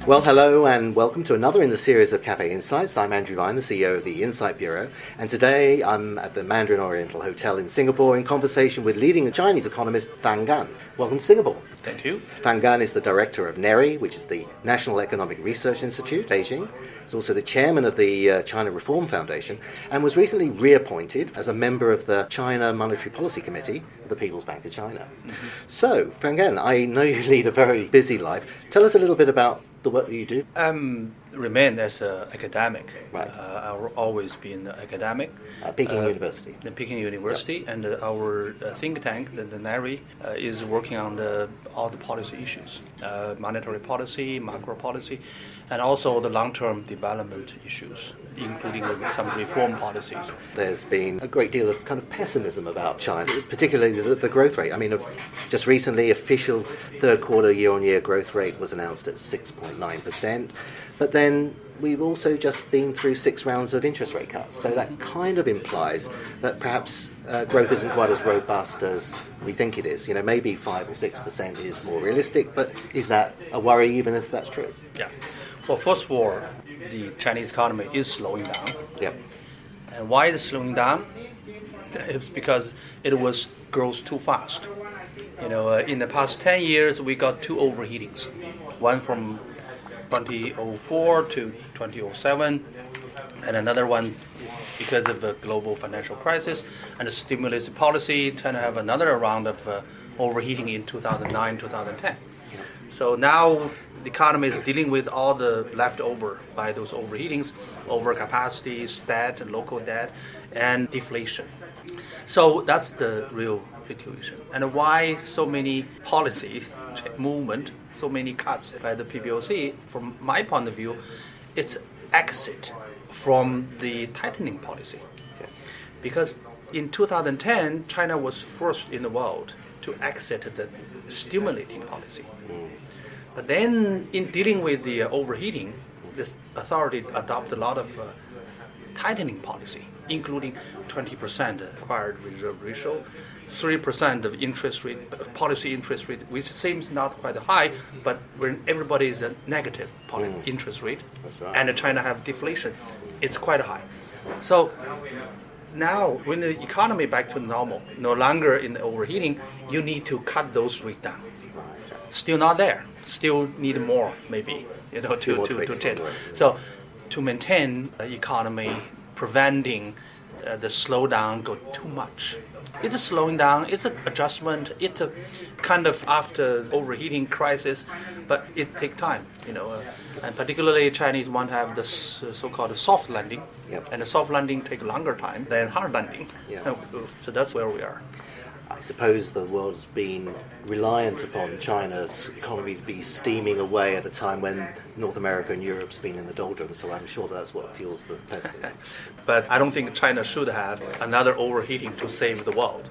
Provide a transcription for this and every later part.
Well, hello and welcome to another in the series of Cafe Insights. I'm Andrew Vine, the CEO of the Insight Bureau, and today I'm at the Mandarin Oriental Hotel in Singapore in conversation with leading Chinese economist Fan Gan. Welcome to Singapore. Thank you. Fan Gan is the director of NERI, which is the National Economic Research Institute, Beijing. He's also the chairman of the China Reform Foundation and was recently reappointed as a member of the China Monetary Policy Committee of the People's Bank of China. Mm-hmm. So, Fan Gan, I know you lead a very busy life. Tell us a little bit about the work that you do. Remain as an academic. Right. I've always been an academic. At Peking University. The Peking University, Yep. And our think tank, the NERI, is working on all the policy issues, monetary policy, macro policy, and also the long-term development issues, including some reform policies. There's been a great deal of kind of pessimism about China, particularly the growth rate. I mean, just recently, official third quarter year-on-year growth rate was announced at 6.9%. But then we've also just been through 6 rounds of interest rate cuts. So that kind of implies that perhaps growth isn't quite as robust as we think it is. You know, maybe 5 or 6% is more realistic, but is that a worry even if that's true? Yeah. Well, first of all, the Chinese economy is slowing down. Yep. And why is it slowing down? It's because it was grows too fast. You know, in the past 10 years, we got 2 overheatings. One from 2004 to 2007, and another one because of the global financial crisis and the stimulus policy. China have another round of overheating in 2009, 2010. So now the economy is dealing with all the leftover by those overheatings, overcapacities, debt, local debt, and deflation. So that's the real situation. And why so many policy movement, so many cuts by the PBOC, from my point of view, it's exit from the tightening policy. Okay. Because in 2010, China was first in the world to exit the stimulating policy. But then in dealing with the overheating, this authority adopted a lot of tightening policy, including 20% required reserve ratio, 3% of interest rate, policy interest rate, which seems not quite high, but when everybody is a negative interest rate, right. And China have deflation, it's quite high. So now, when the economy back to normal, no longer in the overheating, you need to cut those rates down. Still not there. Still need more, maybe, to change. So, to maintain the economy, preventing the slowdown go too much. It's a slowing down. It's an adjustment. It's a kind of after overheating crisis, but it takes time, and particularly Chinese want to have this so-called soft landing, Yep. And the soft landing take longer time than hard landing. Yeah. So that's where we are. I suppose the world's been reliant upon China's economy to be steaming away at a time when North America and Europe's been in the doldrums, so I'm sure that's what fuels the pessimism. But I don't think China should have another overheating to save the world.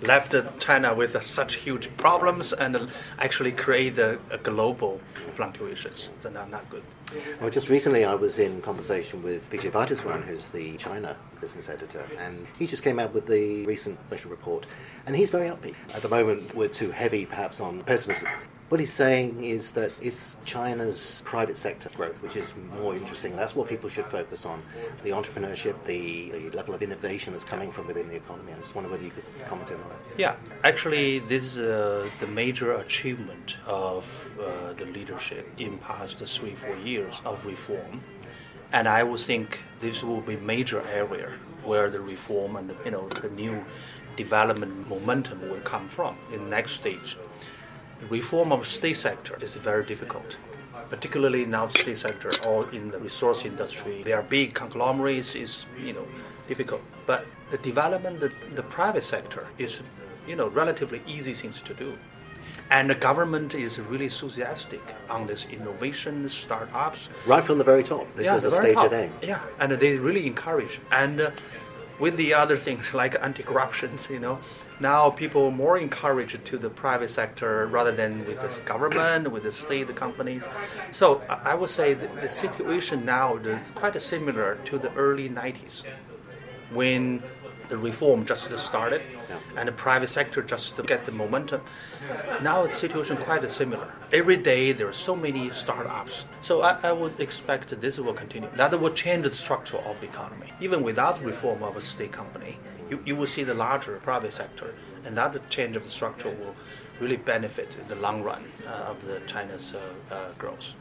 Left China with such huge problems and actually create a global fluctuations. So not good. Well, just recently I was in conversation with Vijay Vajaswan, who's the China business editor, and he just came out with the recent special report, and he's very upbeat. At the moment, we're too heavy perhaps on pessimism. What he's saying is that it's China's private sector growth, which is more interesting. That's what people should focus on. The entrepreneurship, the level of innovation that's coming from within the economy. I just wonder whether you could comment on that. Yeah, actually, this is the major achievement of the leadership in past 3-4 years of reform. And I would think this will be major area where the reform and the new development momentum will come from in the next stage. Reform of state sector is very difficult, particularly now state sector or in the resource industry. They are big conglomerates, is difficult. But the development, the private sector is relatively easy things to do. And the government is really enthusiastic on this innovation, startups. Right from the very top. This is a stated aim. Yeah, and they really encourage. And with the other things like anti-corruption, now people are more encouraged to the private sector rather than with the government, with the state companies. So I would say the situation now is quite similar to the early 90s when The reform just started, and the private sector just get the momentum. Now the situation quite similar. Every day there are so many startups. So I would expect this will continue. That will change the structure of the economy. Even without reform of a state company, you will see the larger private sector, and that change of the structure will really benefit in the long run of China's growth.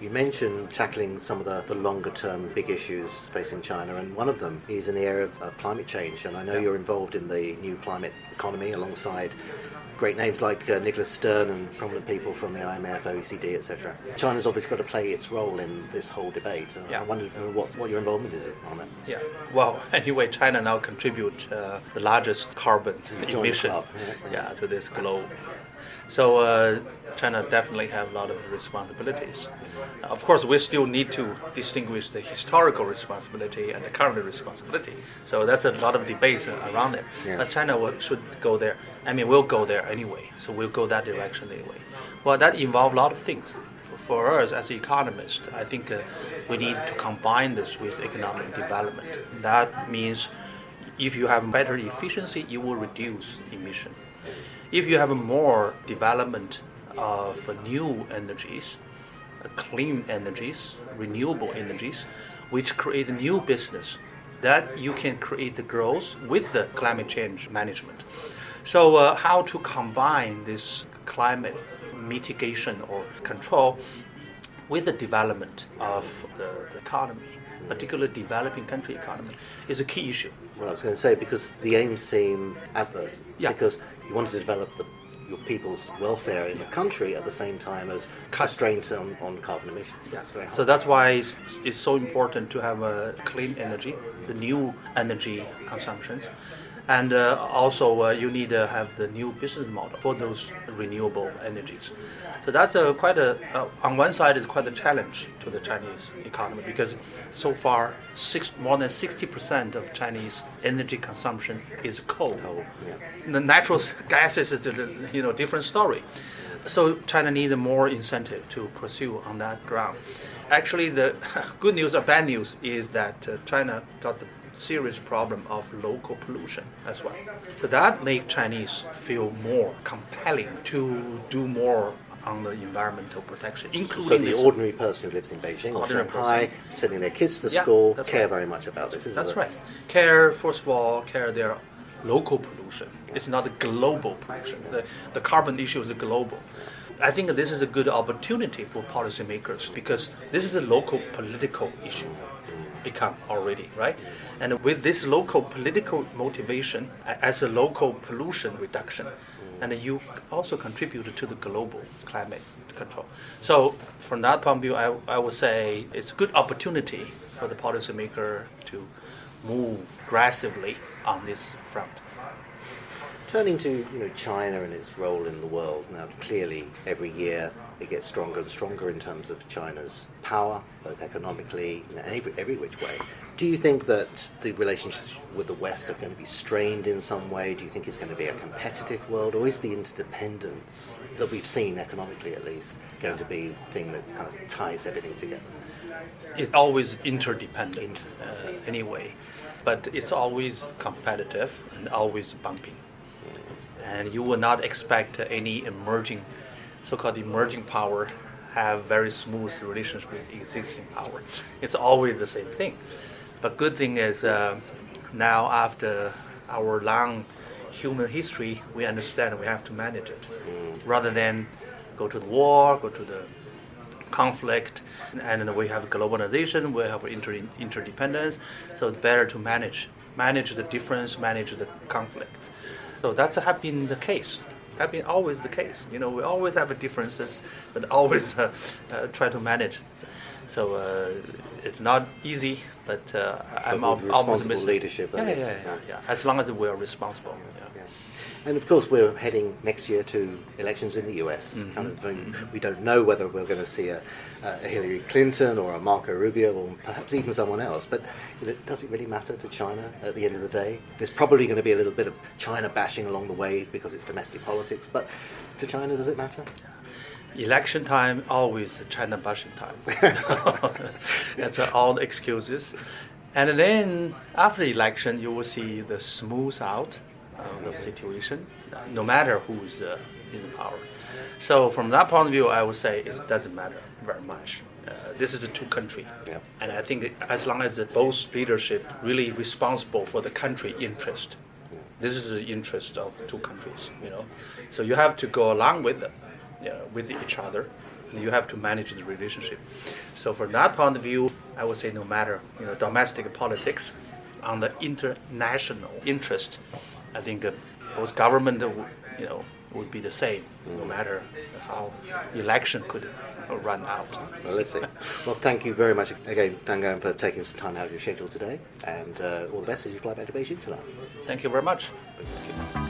You mentioned tackling some of the longer-term big issues facing China, and one of them is in the area of climate change. And I know you're involved in the new climate economy alongside great names like Nicholas Stern and prominent people from the IMF, OECD, etc. China's obviously got to play its role in this whole debate. I wondered what your involvement is on that. Yeah. Well, anyway, China now contributes the largest carbon emission to this globe. So China definitely have a lot of responsibilities. Of course, we still need to distinguish the historical responsibility and the current responsibility. So that's a lot of debates around it. Yeah. But China should go there. I mean, we'll go there anyway. So we'll go that direction anyway. Well, that involves a lot of things. For us as economists, I think we need to combine this with economic development. That means if you have better efficiency, you will reduce emission. If you have more development of new energies, clean energies, renewable energies, which create a new business, that you can create the growth with the climate change management. So how to combine this climate mitigation or control with the development of the economy, particularly developing country economy, is a key issue. Well, I was going to say, because the aims seem adverse, because you want to develop your people's welfare in the country at the same time as constraints on carbon emissions. So that's why it's so important to have clean energy, the new energy consumptions, and also you need to have the new business model for those renewable energies. So that's on one side, it's quite a challenge to the Chinese economy, because so far more than 60% of Chinese energy consumption is coal. The natural gas is a different story. So China needs more incentive to pursue on that ground. Actually, the good news or bad news is that China got the serious problem of local pollution as well. So that makes Chinese feel more compelling to do more on the environmental protection, including the ordinary person who lives in Beijing or Shanghai, sending their kids to school, care very much about this. That's right. First of all, care their local pollution. It's not a global pollution. The carbon issue is global. I think this is a good opportunity for policymakers, because this is a local political issue become already, right? And with this local political motivation as a local pollution reduction, and you also contribute to the global climate control. So from that point of view, I would say it's a good opportunity for the policymaker to move aggressively on this front. Turning to China and its role in the world, now clearly every year it gets stronger and stronger in terms of China's power, both economically and every which way. Do you think that the relationships with the West are going to be strained in some way? Do you think it's going to be a competitive world, or is the interdependence that we've seen economically at least going to be the thing that kind of ties everything together? It's always interdependent anyway, but it's always competitive and always bumping. And you will not expect any so-called emerging power have very smooth relations with existing power. It's always the same thing. But good thing is now after our long human history, we understand we have to manage it. Rather than go to the war, go to the conflict, and we have globalization, we have interdependence, so it's better to manage the difference, manage the conflict. So that's have been the case. Have been always the case. We always have differences, but always try to manage. So it's not easy, but I'm optimistic. Leadership. Yeah. As long as we are responsible. Yeah. And of course, we're heading next year to elections in the US. Mm-hmm. We don't know whether we're going to see a Hillary Clinton or a Marco Rubio or perhaps even someone else. But does it really matter to China at the end of the day? There's probably going to be a little bit of China bashing along the way because it's domestic politics. But to China, does it matter? Election time, always China bashing time. That's all the excuses. And then after the election, you will see the smooth out of the situation, no matter who's in power. So from that point of view, I would say it doesn't matter very much. This is a two country, Yeah. and I think as long as both leadership really responsible for the country interest, this is the interest of two countries. So you have to go along with them, with each other. And you have to manage the relationship. So from that point of view, I would say no matter domestic politics, on the international interest, I think both government would be the same, no matter how election could run out. Well, let's see. Well, thank you very much again, Deng Gan, for taking some time out of your schedule today, and all the best as you fly back to Beijing tonight. Thank you very much. Thank you.